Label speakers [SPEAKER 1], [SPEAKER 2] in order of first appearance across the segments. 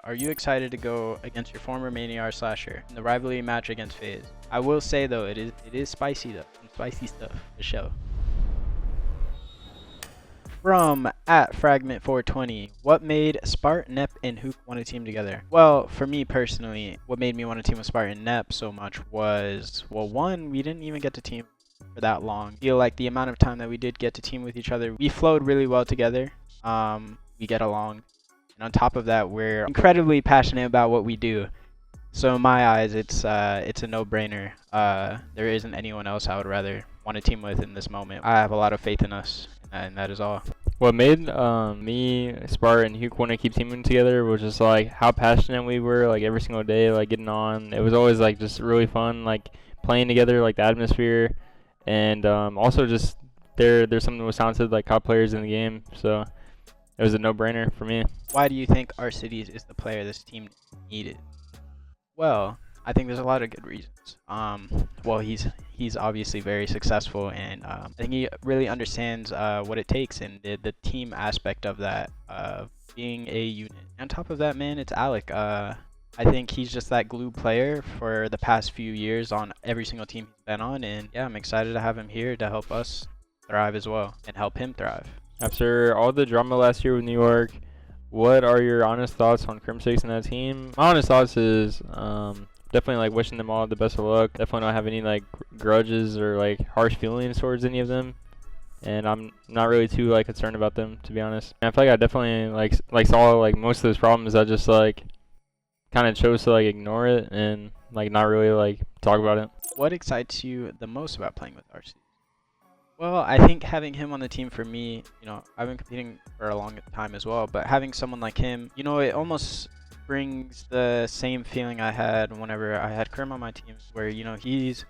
[SPEAKER 1] Are you excited to go against your former Maniar slasher in the rivalry match against FaZe? I will say though, it is spicy though. Some spicy stuff to show. From at Fragment420, what made Spart, Nep, and Huke want to team together? Well, for me personally, what made me want to team with Spart and Nep so much was, well, one, we didn't even get to team for that long. I feel like the amount of time that we did get to team with each other, we flowed really well together. We get along. And on top of that, we're incredibly passionate about what we do. So in my eyes, it's a no-brainer. There isn't anyone else I would rather want to team with in this moment. I have a lot of faith in us, and that is all.
[SPEAKER 2] What made me, Spart, and Huke want to keep teaming together was just like how passionate we were, like every single day, like getting on. It was always like just really fun, like playing together, like the atmosphere, and also just there's something that was talented, like top players in the game. So it was a no-brainer for me.
[SPEAKER 1] Why do you think Arcitys is the player this team needed? Well, I think there's a lot of good reasons. Well, he's obviously very successful, and I think he really understands what it takes and the team aspect of that, being a unit. On top of that, man, it's Alec. I think he's just that glue player for the past few years on every single team he's been on, and yeah, I'm excited to have him here to help us thrive as well and help him thrive.
[SPEAKER 2] After all the drama last year with New York, what are your honest thoughts on Crimsix and that team? My honest thoughts is definitely like wishing them all the best of luck. Definitely don't have any like grudges or like harsh feelings towards any of them, and I'm not really too like concerned about them, to be honest. And I feel like I definitely like saw like most of those problems. I just like kind of chose to like ignore it and like not really like talk about it.
[SPEAKER 1] What excites you the most about playing with RC? Well, I think having him on the team for me, I've been competing for a long time as well, but having someone like him, it almost brings the same feeling I had whenever I had Krim on my team, where, he's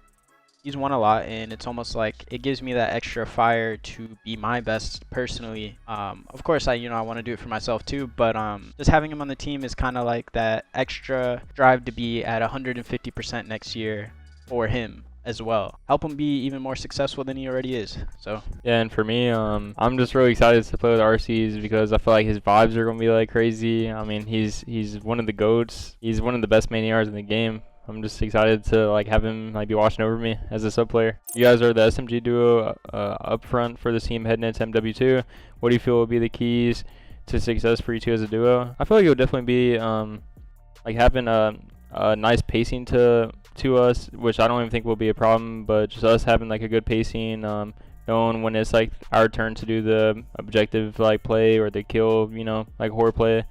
[SPEAKER 1] won a lot, and it's almost like it gives me that extra fire to be my best personally. Of course, I want to do it for myself too, but just having him on the team is kind of like that extra drive to be at 150% next year for him as well. Help him be even more successful than he already is. So
[SPEAKER 2] yeah, and for me, I'm just really excited to play with RCs because I feel like his vibes are gonna be like crazy. I mean, he's one of the goats. He's one of the best maniars in the game. I'm just excited to like have him like be watching over me as a sub player. You guys are the SMG duo up front for the team heading into MW2. What do you feel will be the keys to success for you two as a duo? I feel like it would definitely be like having a nice pacing to us, which I don't even think will be a problem, but just us having like a good pacing, knowing when it's like our turn to do the objective like play or the kill, like horror play,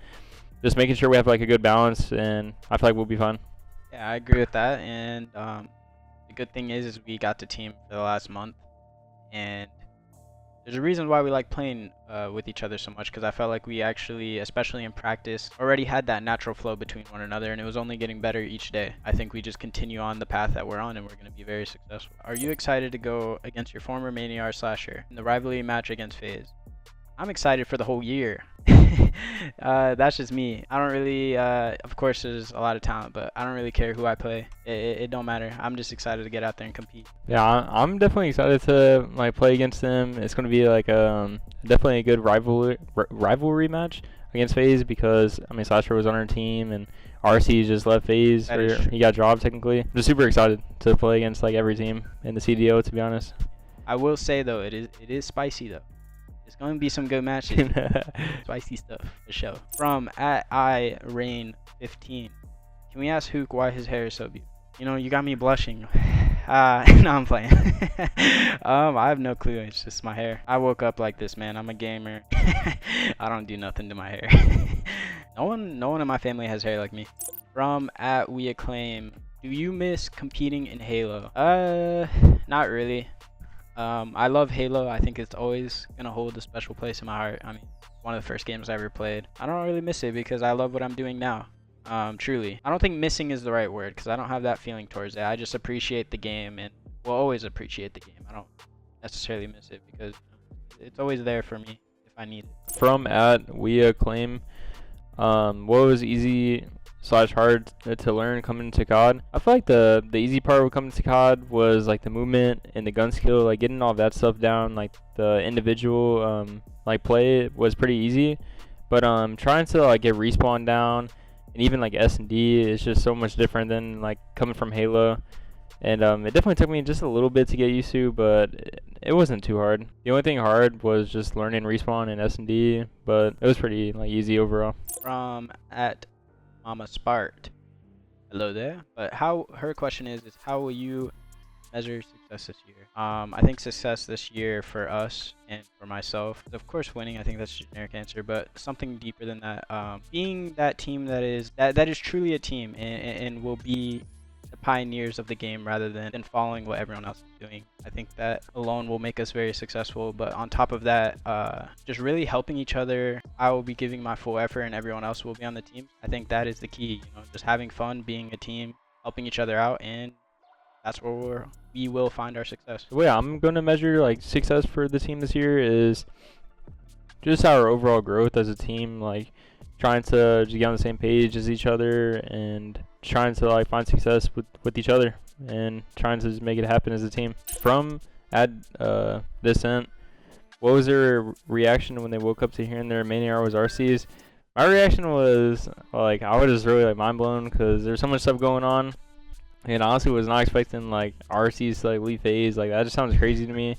[SPEAKER 2] just making sure we have like a good balance, and I feel like we'll be fine.
[SPEAKER 1] Yeah, I agree with that, and the good thing is we got to team for the last month, and there's a reason why we like playing with each other so much, because I felt like we actually, especially in practice, already had that natural flow between one another, and it was only getting better each day. I think we just continue on the path that we're on, and we're going to be very successful. Are you excited to go against your former Maniar slasher in the rivalry match against FaZe? I'm excited for the whole year. That's just me. I don't really, of course there's a lot of talent, but I don't really care who I play. It don't matter. I'm just excited to get out there and compete.
[SPEAKER 2] Yeah, I'm definitely excited to like play against them. It's going to be like definitely a good rivalry match against FaZe, because I mean Slasher was on our team and RC just left FaZe, or he got dropped technically. I'm just super excited to play against like every team in the CDL, to be honest.
[SPEAKER 1] I will say though, it is spicy though. It's going to be some good matches. Spicy stuff for show. From at @rain15, can we ask Huke why his hair is so beautiful? You got me blushing. No, I'm playing. I have no clue. It's just my hair. I woke up like this, man. I'm a gamer. I don't do nothing to my hair. No one in my family has hair like me. From @weacclaim, do you miss competing in Halo? Not really. I love Halo. I think it's always gonna hold a special place in my heart. I mean, one of the first games I ever played. I don't really miss it because I love what I'm doing now. Truly. I don't think missing is the right word, because I don't have that feeling towards it. I just appreciate the game, and will always appreciate the game. I don't necessarily miss it because it's always there for me if I need it.
[SPEAKER 2] From @weacclaim, what was easy/hard to learn coming to COD? I feel like the easy part of coming to COD was like the movement and the gun skill, like getting all that stuff down. Like the individual like play was pretty easy, but trying to like get respawn down and even like S&D is just so much different than like coming from Halo. And it definitely took me just a little bit to get used to, but it wasn't too hard. The only thing hard was just learning respawn in S&D, but it was pretty like easy overall.
[SPEAKER 1] From at Mama Spart. Hello there. But her question is how will you measure success this year? I think success this year for us and for myself, of course, winning. I think that's a generic answer, but something deeper than that. Being that team that is truly a team and will be the pioneers of the game rather than following what everyone else is doing. I think that alone will make us very successful. But on top of that, just really helping each other. I will be giving my full effort, and everyone else will be on the team. I think that is the key. Just having fun, being a team, helping each other out, and that's where we will find our success.
[SPEAKER 2] The way I'm gonna measure like success for the team this year is just our overall growth as a team, like trying to just get on the same page as each other and trying to like find success with each other and trying to just make it happen as a team. From Descent, what was their reaction when they woke up to hearing their main AR was Arcitys? My reaction was like I was just really like mind blown because there's so much stuff going on, and honestly was not expecting like Arcitys to like leave FaZe. Like that just sounds crazy to me.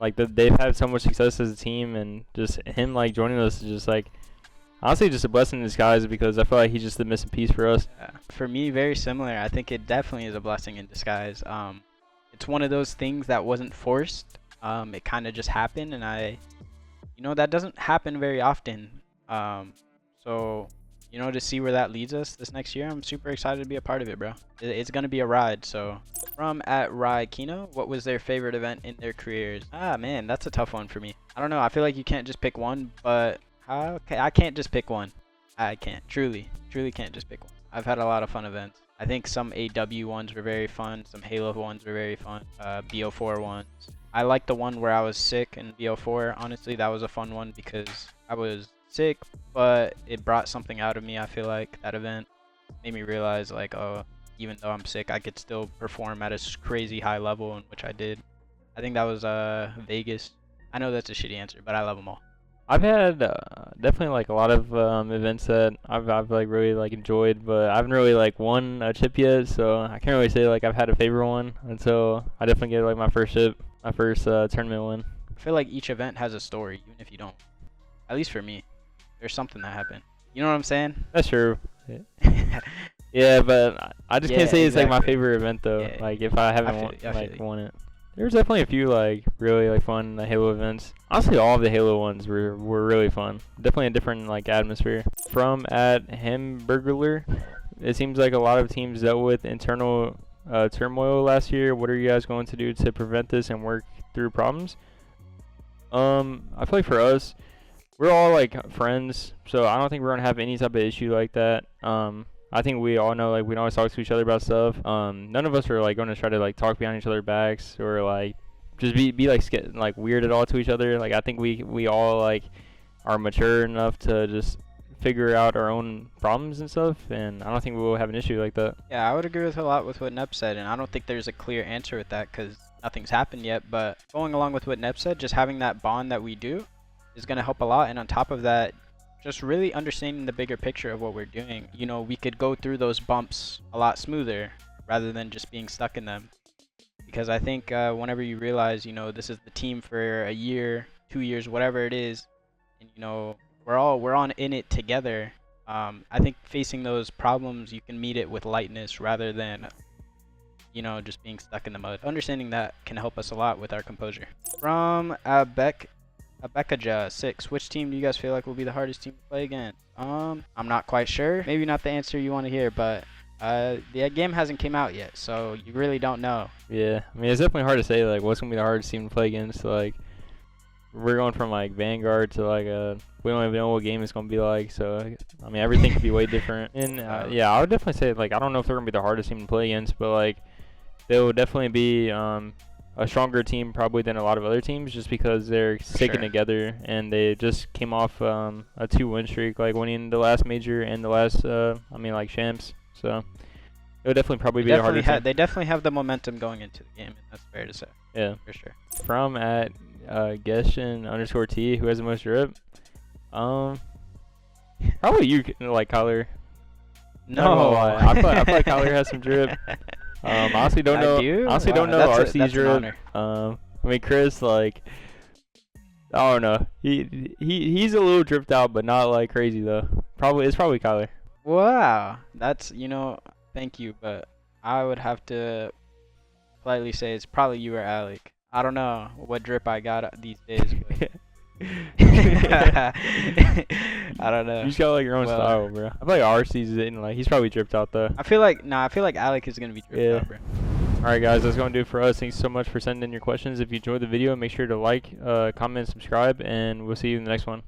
[SPEAKER 2] Like they've had so much success as a team, and just him like joining us is just like honestly just a blessing in disguise because I feel like he's just the missing piece for us.
[SPEAKER 1] Yeah. For me, very similar. I think it definitely is a blessing in disguise. It's one of those things that wasn't forced. It kind of just happened, and that doesn't happen very often. So, to see where that leads us this next year, I'm super excited to be a part of it, bro. It's going to be a ride. So, from at Rai Kino, what was their favorite event in their careers? Man, that's a tough one for me. I don't know. I feel like you can't just pick one, but okay, I can't just pick one. I can't. Truly can't just pick one. I've had a lot of fun events. I think some AW ones were very fun. Some Halo ones were very fun. BO4 ones. I liked the one where I was sick in BO4. Honestly, that was a fun one because I was sick, but it brought something out of me. I feel like that event made me realize, like, oh, even though I'm sick, I could still perform at a crazy high level, in which I did. I think that was Vegas. I know that's a shitty answer, but I love them all.
[SPEAKER 2] I've had definitely like a lot of events that I've like really like enjoyed, but I haven't really like won a chip yet, so I can't really say like I've had a favorite one until I definitely get like my first chip, my first tournament win.
[SPEAKER 1] I feel like each event has a story, even if you don't. At least for me, there's something that happened. You know what I'm saying?
[SPEAKER 2] That's true. Yeah, but I just can't say it's like my favorite event though.
[SPEAKER 1] Yeah.
[SPEAKER 2] Like if I haven't won it. There's definitely a few like really like fun Halo events. Honestly, all of the Halo ones were really fun. Definitely a different like atmosphere. From at Hamburglar, it seems like a lot of teams dealt with internal turmoil last year. What are you guys going to do to prevent this and work through problems? I feel like for us, we're all like friends, so I don't think we're gonna have any type of issue like that. I think we all know like we can always talk to each other about stuff. None of us are like going to try to like talk behind each other's backs or like just be like weird at all to each other. Like I think we all like are mature enough to just figure out our own problems and stuff, and I don't think we will have an issue like that.
[SPEAKER 1] Yeah, I would agree with a lot with what Nep said, and I don't think there's a clear answer with that because nothing's happened yet. But going along with what Nep said, just having that bond that we do is going to help a lot, and on top of that, just really understanding the bigger picture of what we're doing. We could go through those bumps a lot smoother rather than just being stuck in them. Because I think whenever you realize, this is the team for a year, 2 years, whatever it is, and we're on in it together. I think facing those problems, you can meet it with lightness rather than just being stuck in the mud. Understanding that can help us a lot with our composure. From Abekaja6, which team do you guys feel like will be the hardest team to play against? I'm not quite sure. Maybe not the answer you want to hear, but the game hasn't came out yet, so you really don't know.
[SPEAKER 2] Yeah, I mean it's definitely hard to say like what's gonna be the hardest team to play against. Like we're going from like Vanguard to like we don't even know what game it's gonna be like. So I mean everything could be way different. And yeah, I would definitely say like I don't know if they're gonna be the hardest team to play against, but like they will definitely be a stronger team probably than a lot of other teams just because they're sticking together and they just came off a 2-win streak, like winning the last major and the last like champs. So it would definitely probably be a harder team.
[SPEAKER 1] They definitely have the momentum going into the game, and that's fair to say.
[SPEAKER 2] Yeah,
[SPEAKER 1] for sure.
[SPEAKER 2] From at Geshin_T, who has the most drip? Probably you, like Kyler. Not gonna
[SPEAKER 1] No.
[SPEAKER 2] lie. I feel like Kyler has some drip. Honestly don't know.
[SPEAKER 1] I do?
[SPEAKER 2] Honestly
[SPEAKER 1] Wow,
[SPEAKER 2] don't know
[SPEAKER 1] that's
[SPEAKER 2] RC's
[SPEAKER 1] an
[SPEAKER 2] drip.
[SPEAKER 1] honor.
[SPEAKER 2] I mean Chris, like, I don't know. He's a little dripped out, but not like crazy though. It's probably Kyler.
[SPEAKER 1] Wow. That's, thank you, but I would have to politely say it's probably you or Alec. I don't know what drip I got these days, but I don't know.
[SPEAKER 2] You just got like your own
[SPEAKER 1] Well,
[SPEAKER 2] style, bro. I feel like RC's in like he's probably dripped out though.
[SPEAKER 1] I feel like Alec is gonna be dripped out, bro.
[SPEAKER 2] Alright guys, that's going to do it for us. Thanks so much for sending in your questions. If you enjoyed the video, make sure to like, comment, subscribe, and we'll see you in the next one.